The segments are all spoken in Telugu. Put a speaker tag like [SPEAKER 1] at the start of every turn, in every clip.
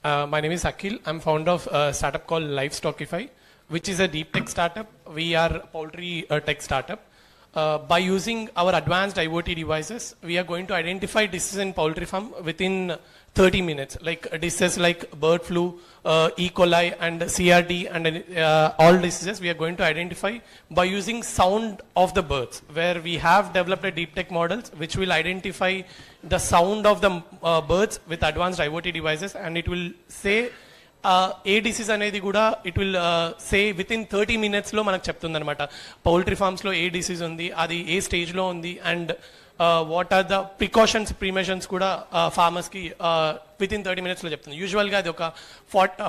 [SPEAKER 1] My name is Akhil. I'm founder of a startup called Livestockify, which is a deep tech startup. We are a poultry tech startup. By using our advanced IoT devices, we are going to identify diseases in poultry farm within 30 minutes, like diseases like bird flu, E. coli, and CRD, and all diseases we are going to identify by using sound of the birds, where we have developed a deep tech models which will identify the sound of the birds with advanced IoT devices, and it will say A disease అనేది కూడా it will say with in 30 minutes లో మనకు చెప్తుంది అనమాట. పౌల్ట్రీ ఫార్మ్స్ లో ఏ డిసీజ్ ఉంది, అది ఏ స్టేజ్ లో ఉంది, and what are the precautions permissions కూడా ఫార్మర్స్ కి విత్ ఇన్ 30 minutes లో చెప్తుంది. యూజువల్ గా అది ఒక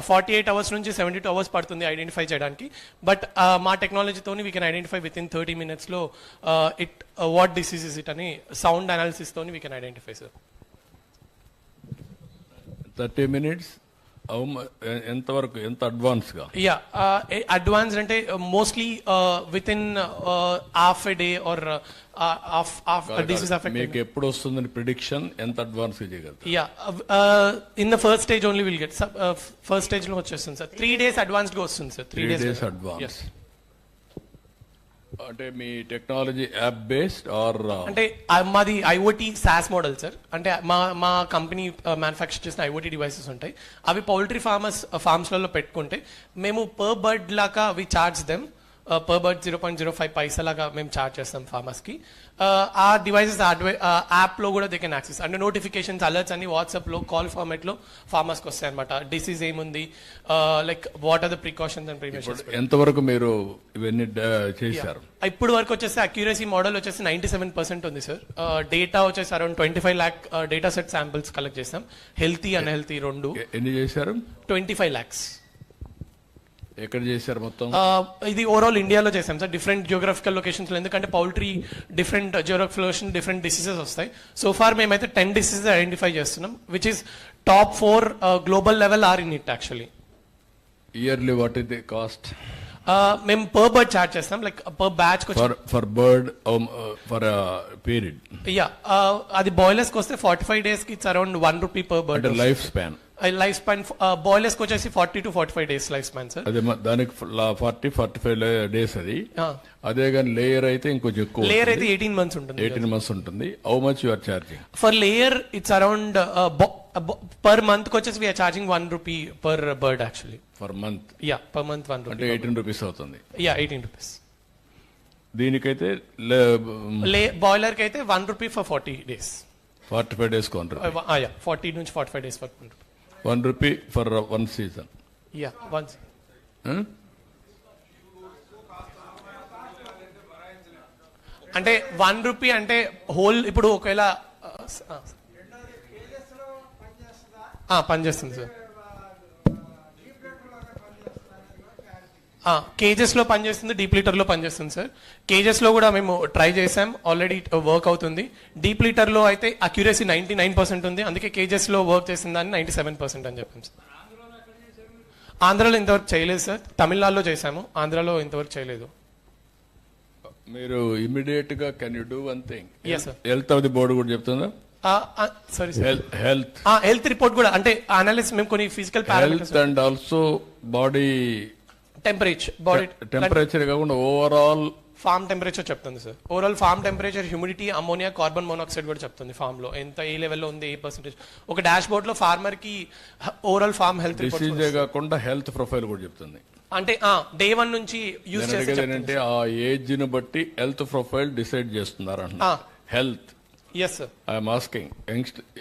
[SPEAKER 1] 48 hours నుంచి 72 hours పడుతుంది ఐడెంటిఫై చేయడానికి. బట్ మా టెక్నాలజీతోని we can identify within 30 minutes లో it what disease is it అని సౌండ్ అనాలిసిస్ తోని we can identify sir.
[SPEAKER 2] 30 minutes ఎంతవరకు, ఎంత అడ్వాన్స్ గా?
[SPEAKER 1] యా, అడ్వాన్స్ అంటే mostly within half a day or disease affect.
[SPEAKER 2] మీకు ఎప్పుడు వస్తుందని ప్రిడిక్షన్ ఎంత అడ్వాన్స్ గా చేయగలరు?
[SPEAKER 1] Yeah, in the first stage only will get. First stage లో వచ్చేస్తుంది సార్. 3 days అడ్వాన్స్డ్ గా వస్తుంది సార్. 3 days
[SPEAKER 2] advance. అంటే మీ టెక్నాలజీ యాప్ బేస్డ్ ఆర్?
[SPEAKER 1] అంటే మాది ఐఓటీ సాస్ మోడల్ సార్. అంటే మా కంపెనీ మ్యానుఫ్యాక్చర్ చేసిన ఐఓటీ డివైసెస్ ఉంటాయి. అవి పౌల్ట్రీ ఫార్మ్స్లలో పెట్టుకుంటే మేము పర్ బర్డ్ లాగా we charge them. Per bird 0.05 paisa లాగా మేము చార్జ్ చేస్తాం ఫార్మర్స్ కి. ఆ డివైసెస్ యాప్ లో కూడా దే కెన్ యాక్సెస్. అంటే నోటిఫికేషన్స్, అలర్ట్స్ అన్ని వాట్సాప్ లో కాల్ ఫార్మాట్ లో ఫార్మర్స్ కి వస్తాయి అనమాట. డిసీజ్ ఏముంది, like what are the precautions and preventions.
[SPEAKER 2] ఎంతవరకు మీరు ఇవన్నీ చేశారు?
[SPEAKER 1] ఇప్పుడు వరకు వచ్చేసి అక్యూరసీ మోడల్ వచ్చేసి 97% ఉంది సార్. డేటా వచ్చేసి around 25 lakh data set samples collect చేస్తాం. హెల్తీ అన్హెల్తీ రెండు.
[SPEAKER 2] ఎన్ని చేశారు?
[SPEAKER 1] 25 lakhs.
[SPEAKER 2] ఎక్కడ చేశారు మొత్తం?
[SPEAKER 1] ఇది ఓవరాల్ ఇండియాలో చేసాం సార్, డిఫరెంట్ జియోగ్రఫికల్ లొకేషన్స్ లో. ఎందుకంటే poultry different geographical location, different diseases వస్తాయి. సో ఫార్ మేమైతే 10 diseases ఐడెంటిఫై చేస్తున్నాం, which is top 4 global level or in it actually.
[SPEAKER 2] Yearly what is the cost?
[SPEAKER 1] మేము పర్ బర్డ్ చార్జ్ చేస్తాం, like per batch
[SPEAKER 2] for bird for period.
[SPEAKER 1] Yeah, అది బాయిలర్స్ కి వస్తే 45 days కి it's around 1 rupee per bird.
[SPEAKER 2] Life span
[SPEAKER 1] boilers కి వచ్చేసి 40 to 45 days life span sir.
[SPEAKER 2] అదే దానికి 40-45 days అది. అదే కానీ లేయర్ అయితే ఇంకొంచెం ఎక్కువ.
[SPEAKER 1] లేయర్ అయితే 18 months ఉంటుంది.
[SPEAKER 2] 18 months ఉంటుంది. How much you are charging?
[SPEAKER 1] For layer it's around per month వచ్చేసి we are charging 1 rupee per bird actually.
[SPEAKER 2] Per month?
[SPEAKER 1] Yeah, per month 1 rupee.
[SPEAKER 2] అంటే 18 rupees అవుతుంది.
[SPEAKER 1] Yeah, 18 rupees.
[SPEAKER 2] దీనికైతే
[SPEAKER 1] బాయిలర్ కి అయితే 1 rupee for 40 days.
[SPEAKER 2] 45 days counter.
[SPEAKER 1] 40 నుంచి 45 days for 1 rupee.
[SPEAKER 2] 1 rupee for 1 season.
[SPEAKER 1] Yeah, 1 season. అంటే 1 rupee అంటే హోల్. ఇప్పుడు ఒకవేళ పనిచేస్తుంది సార్. కేజెస్ లో పనిచేస్తుంది, డీప్ లీటర్ లో పనిచేస్తుంది సార్. కేజెస్ లో కూడా మేము ట్రై చేసాం, ఆల్రెడీ వర్క్ అవుతుంది. డీప్ లీటర్ లో అయితే అక్యురసీ 99% ఉంది, అందుకే కేజెస్ లో వర్క్ చేసిన దాన్ని 97% అని చెప్పాం సార్. ఆంధ్రాలో ఇంతవరకు చేయలేదు సార్. తమిళనాడులో చేసాము, ఆంధ్రాలో ఇంతవరకు చేయలేదు.
[SPEAKER 2] మీరు ఇమీడియట్ గా can you do one thing?
[SPEAKER 1] yes sir.
[SPEAKER 2] Health of the board కూడా చెప్తుందా?
[SPEAKER 1] సారీ సార్,
[SPEAKER 2] హెల్త్
[SPEAKER 1] రిపోర్ట్ కూడా అంటే అనాలిసిస్ మేము కొన్ని physical parameters
[SPEAKER 2] and also body temperature కాకుండా ఓవరాల్
[SPEAKER 1] ఫార్మ్ టెంపరేచర్ చెప్తుంది సార్. Overall farm temperature, humidity, ammonia, carbon monoxide కూడా చెప్తుంది ఫార్మ్ లో ఎంత ఏ లెవెల్లో ఉంది, ఏ పర్సెంటేజ్. ఒక డాష్ బోర్డ్ లో ఫార్మర్ కి ఓవరాల్ ఫార్మ్ హెల్త్
[SPEAKER 2] డిసీజ్ కాకుండా హెల్త్ ప్రొఫైల్ కూడా చెప్తుంది.
[SPEAKER 1] అంటే డే 1 నుంచి యూజ్
[SPEAKER 2] చేసేదంటే ఆ ఏజ్ ని బట్టి హెల్త్ ప్రొఫైల్ డిసైడ్ చేస్తున్నారంట. Health
[SPEAKER 1] yes sir.
[SPEAKER 2] I'm asking,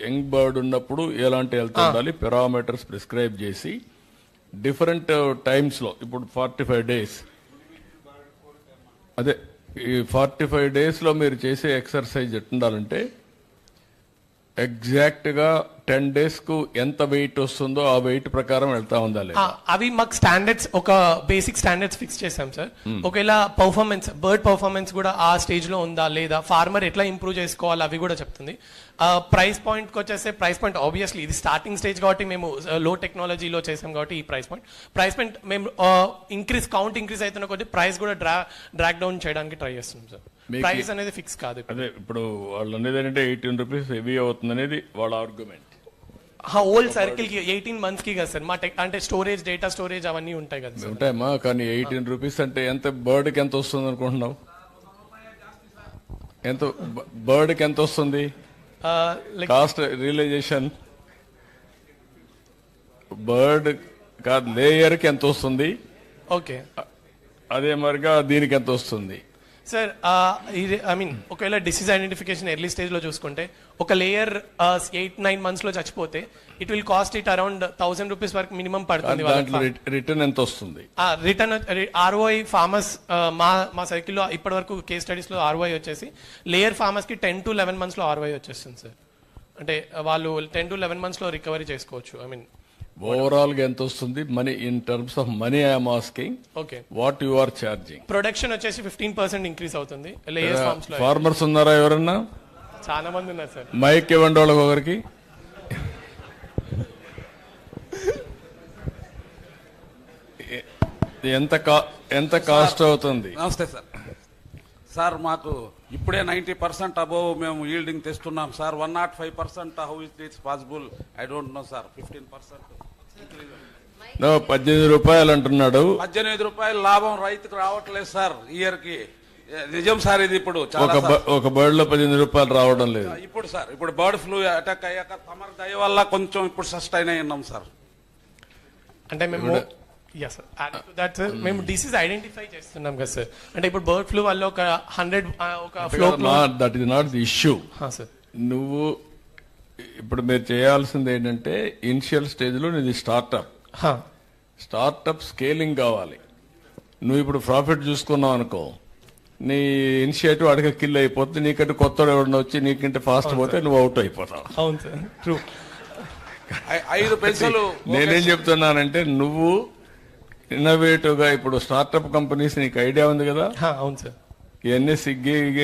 [SPEAKER 2] young bird ఉన్నప్పుడు ఎలాంటి హెల్త్ ఉండాలి, పారామీటర్స్ ప్రిస్క్రైబ్ చేసి డిఫరెంట్ టైమ్స్ లో. ఇప్పుడు 45 days, అదే ఈ 45 days లో మీరు చేసే ఎక్సర్సైజ్ ఎట్టుండాలంటే ఎగ్జాక్ట్ గా 10 days కు ఎంత వెయిట్ వస్తుందో ఆ వెయిట్ ప్రకారం వెళ్తా ఉండాలి.
[SPEAKER 1] అవి మాకు స్టాండర్డ్స్, ఒక బేసిక్ స్టాండర్డ్స్ ఫిక్స్ చేసాం సార్. ఒకవేళ పర్ఫార్మెన్స్, బర్డ్ పర్ఫార్మెన్స్ కూడా ఆ స్టేజ్ లో ఉందా లేదా, ఫార్మర్ ఎట్లా ఇంప్రూవ్ చేసుకోవాలి అవి కూడా చెప్తుంది. ప్రైస్ పాయింట్ కి వచ్చేస్తే, ప్రైస్ పాయింట్ ఆబ్వియస్లీ ఇది స్టార్టింగ్ స్టేజ్ కాబట్టి మేము లో టెక్నాలజీలో చేసాం కాబట్టి ఈ ప్రైస్ పాయింట్ మేము కౌంట్ ఇంక్రీజ్ అవుతున్న కొద్ది ప్రైస్ కూడా డ్రాక్ డౌన్ చేయడానికి ట్రై చేస్తున్నాం సార్. ప్రైస్ అనేది ఫిక్స్ కాదు.
[SPEAKER 2] అదే ఇప్పుడు వాళ్ళు అనేది ఏంటంటే 18 rupees హెవీ అవుతుంది అనేది వాళ్ళ ఆర్గ్యుమెంట్.
[SPEAKER 1] హోల్ సర్కిల్ కి 18 months కి కదా సార్ మా అంటే స్టోరేజ్ డేటా స్టోరేజ్ అవన్నీ ఉంటాయి కదా సార్.
[SPEAKER 2] ఉంటాయమ్మా, కానీ 18 రూపీస్ అంటే ఎంత బర్డ్కి ఎంత వస్తుంది అనుకుంటున్నావు? ఎంత బర్డ్కి ఎంత వస్తుంది
[SPEAKER 1] లైక్
[SPEAKER 2] కాస్ట్ రియలైజేషన్? బర్డ్ కాదు, లేయర్కి ఎంత వస్తుంది,
[SPEAKER 1] ఓకే
[SPEAKER 2] అదే మరిగా దీనికి ఎంత వస్తుంది?
[SPEAKER 1] సార్ ఇది ఐ మీన్ ఒకవేళ డిసీజ్ ఐడెంటిఫికేషన్ ఎర్లీ స్టేజ్ లో చూసుకుంటే ఒక లేయర్ 8-9 months లో చచ్చిపోతే it will cost it around 1000 rupees వరకు మినిమం పడుతుంది.
[SPEAKER 2] దాంట్లో రిటర్న్ ఎంత వస్తుంది?
[SPEAKER 1] రిటర్న్ ROI ఫార్మర్స్ మా సైకిల్లో ఇప్పటి వరకు కేస్ స్టడీస్ లో ROI వచ్చేసి లేయర్ ఫార్మర్స్ కి 10 to 11 months లో ROI వచ్చేస్తుంది సార్. అంటే వాళ్ళు 10 to 11 months లో రికవరీ చేసుకోవచ్చు. ఐ మీన్
[SPEAKER 2] ఓవరాల్ గా ఎంత వస్తుంది money? In terms of money I'm asking,
[SPEAKER 1] okay
[SPEAKER 2] what you are charging?
[SPEAKER 1] Production వచ్చేసి 15% ఇంక్రీస్ అవుతుంది లేయర్ ఫార్మ్స్ లో.
[SPEAKER 2] ఫార్మర్స్ ఉన్నారా ఎవరన్నా?
[SPEAKER 1] చాలా మంది ఉన్నారు సార్.
[SPEAKER 2] మైక్ ఇవ్వండి వాళ్ళకి ఒకరికి. ఎంత కాస్ట్ అవుతుంది?
[SPEAKER 3] నమస్తే సార్. సార్ మాకు ఇప్పుడే 90% అబోవ్ మేము ఈల్డింగ్ తెస్తున్నాం సార్. 105% how it is possible? I don't know sir. 15%
[SPEAKER 2] 18 రూపాయలు అంటున్నాడు.
[SPEAKER 3] 18 రూపాయలు లాభం రైతుకు రావట్లేదు సార్ ఇయర్ కి. నిజం సార్ ఇది. ఇప్పుడు చాలా
[SPEAKER 2] ఒక బర్డ్ లో 18 రూపాయలు రావడం లేదు
[SPEAKER 3] ఇప్పుడు సార్. ఇప్పుడు బర్డ్ ఫ్లూ అటాక్ అయ్యాక తమరి దయ వల్ల కొంచెం ఇప్పుడు సస్టైన్ అయి ఉన్నాం సార్.
[SPEAKER 1] అంటే మేము దట్ సార్ మేము డిసీజ్ ఐడెంటిఫై చేస్తున్నాం కదా సార్. అంటే ఇప్పుడు బర్డ్ ఫ్లూ వల్ల ఒక 100 ఒక flow
[SPEAKER 2] that is not the issue
[SPEAKER 1] sir.
[SPEAKER 2] నువ్వు ఇప్పుడు మీరు చేయాల్సింది ఏంటంటే ఇనిషియల్ స్టేజ్ లో నీది స్టార్టప్ స్కేలింగ్ కావాలి. నువ్వు ఇప్పుడు ప్రాఫిట్ చూసుకున్నావు అనుకో, నీ ఇనిషియేటివ్ అడిగ కిల్ అయిపోతుంది. నీకంటే కొత్త ఎవరైనా వచ్చి నీకంటే ఫాస్ట్ పోతే నువ్వు అవుట్ అయిపోతావు.
[SPEAKER 1] అవును సార్, ట్రూ.
[SPEAKER 3] 5 పైసలు
[SPEAKER 2] నేనేం చెప్తున్నానంటే నువ్వు ఇన్నోవేటివ్ గా ఇప్పుడు స్టార్టప్ కంపెనీస్ నీకు ఐడియా ఉంది కదా.
[SPEAKER 1] అవును సార్.
[SPEAKER 2] ఇవన్నీ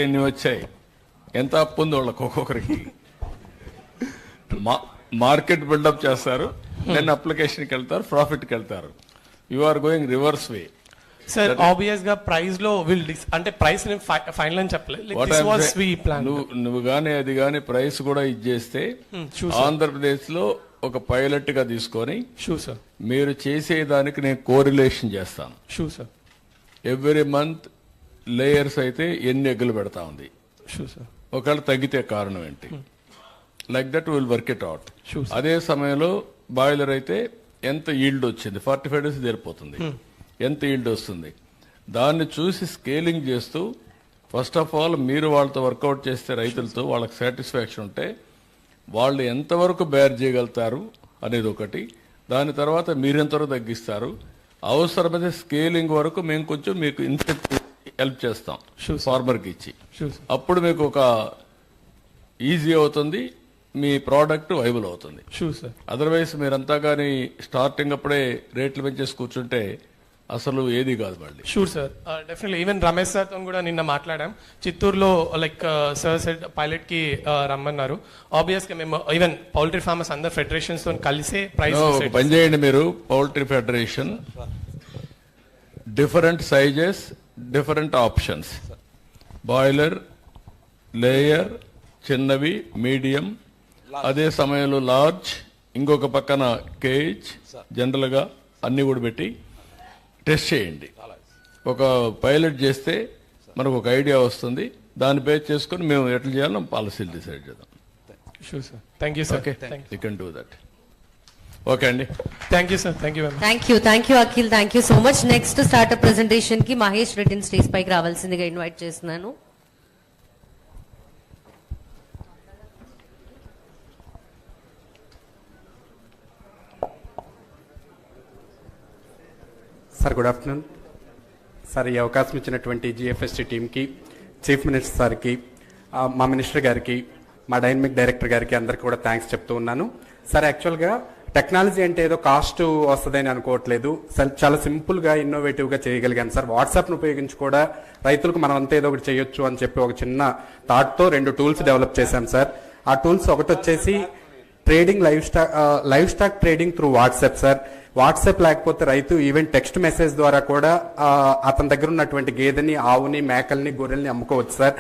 [SPEAKER 2] ఇన్ని వచ్చాయి. ఎంత అప్పు ఉంది వాళ్ళకి ఒక్కొక్కరికి. మార్కెట్ బిల్డప్ చేస్తారు, దెన్ అప్లికేషన్కి వెళ్తారు, ప్రాఫిట్కి వెళ్తారు. You are going reverse way
[SPEAKER 1] sir. Obvious గా ప్రైస్ లో అంటే ప్రైస్ ఫైనల్ అని చెప్పలేదు.
[SPEAKER 2] నువ్వు గానీ అది గానీ ప్రైస్ కూడా ఇచ్చేస్తే ఆంధ్రప్రదేశ్ లో ఒక పైలట్ గా తీసుకొని మీరు చేసేదానికి నేను కోరిలేషన్ చేస్తాను. ఎవ్రీ మంత్ లేయర్స్ అయితే ఎన్ని ఎగ్గులు పెడతా ఉంది, ఒకవేళ తగ్గితే కారణం ఏంటి, like that will work it out. అదే సమయంలో బాయిలర్ అయితే ఎంత ఈల్డ్ వచ్చింది, 45 days జరిపోతుంది, ఎంత ఈల్డ్ వస్తుంది, దాన్ని చూసి స్కేలింగ్ చేస్తూ ఫస్ట్ ఆఫ్ ఆల్ మీరు వాళ్ళతో వర్కౌట్ చేస్తే రైతులతో వాళ్ళకి సాటిస్ఫాక్షన్ ఉంటే వాళ్ళు ఎంతవరకు బేర్ చేయగలుగుతారు అనేది ఒకటి. దాని తర్వాత మీరెంతవరకు తగ్గిస్తారు, అవసరమైతే స్కేలింగ్ వరకు మేము కొంచెం మీకు ఇన్సెంటివ్ హెల్ప్ చేస్తాం ఫార్మర్కి ఇచ్చి. అప్పుడు మీకు ఒక ఈజీ అవుతుంది, మీ ప్రోడక్ట్ వైబుల్ అవుతుంది. అదర్వైజ్ మీరంతా కానీ స్టార్టింగ్ అప్పుడే రేట్లు పెంచేసి కూర్చుంటే అసలు ఏది కాదు మళ్ళీ.
[SPEAKER 1] Sure sir, definitely. Even Ramesh sir తో కూడా నిన్న మాట్లాడాం. చిత్తూరులో లైక్ సార్ సెడ్ పైలట్ కి రమ్మన్నారు. ఆబ్వియస్ గా మేము ఈవెన్ పౌల్ట్రీ ఫార్మర్స్ అందరు ఫెడరేషన్స్ తో కలిసే ప్రైస్
[SPEAKER 2] పని చేయండి. మీరు poultry federation, different sizes, different options, boiler, layer, చిన్నవి, మీడియం, అదే సమయంలో లార్జ్, ఇంకొక పక్కన కేజ్, జనరల్ గా అన్ని కూడా పెట్టి టెస్ట్ చేయండి. ఒక పైలట్ చేస్తే మనకు ఒక ఐడియా వస్తుంది, దాన్ని బేస్ చేసుకుని మేము ఎట్లా చేయాలో పాలసీలు డిసైడ్ చేద్దాం.
[SPEAKER 1] Sure sir, thank you sir.
[SPEAKER 2] Okay, you can do that. Okay అండి,
[SPEAKER 1] thank you sir. Thank you
[SPEAKER 4] thank you Akhil, thank you so much. Next startup presentation కి మహేష్ రెడ్డిని స్టేజ్ పైకి రావాల్సిందిగా ఇన్వైట్ చేస్తున్నాను.
[SPEAKER 5] Sir good afternoon sir. ఈ అవకాశం ఇచ్చినటువంటి జిఎఫ్ఎస్టీ టీంకి, చీఫ్ మినిస్టర్ సార్కి, మా మినిస్టర్ గారికి, మా డైనమిక్ డైరెక్టర్ గారికి అందరికీ కూడా థ్యాంక్స్ చెప్తూ ఉన్నాను. సార్ యాక్చువల్గా టెక్నాలజీ అంటే ఏదో కాస్ట్ వస్తుందని అనుకోవట్లేదు. చాలా సింపుల్గా ఇన్నోవేటివ్గా చేయగలిగాను సార్. వాట్సాప్ను ఉపయోగించి కూడా రైతులకు మనం అంతా ఏదో ఒకటి చేయొచ్చు అని చెప్పి ఒక చిన్న థాట్తో 2 టూల్స్ డెవలప్ చేశాం సార్. ఆ టూల్స్ ఒకటి వచ్చేసి trading live stock trading through WhatsApp sir. WhatsApp లేకపోతే రైతు ఈవెన్ టెక్స్ట్ మెసేజ్ ద్వారా కూడా అతని దగ్గర ఉన్నటువంటి గేదెని, ఆవుని, మేకల్ని, గొర్రెల్ని అమ్ముకోవచ్చు సార్.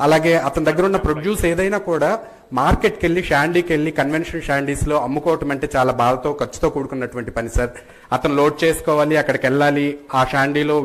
[SPEAKER 5] అలాగే అతని దగ్గర ఉన్న ప్రొడ్యూస్ ఏదైనా కూడా మార్కెట్కి వెళ్ళి షాండీకి వెళ్ళి కన్వెన్షన్ షాండీస్ లో అమ్ముకోవటం అంటే చాలా బాధతో ఖర్చుతో కూడుకున్నటువంటి పని సార్. అతను లోడ్ చేసుకోవాలి, అక్కడికి వెళ్ళాలి, ఆ షాండీలో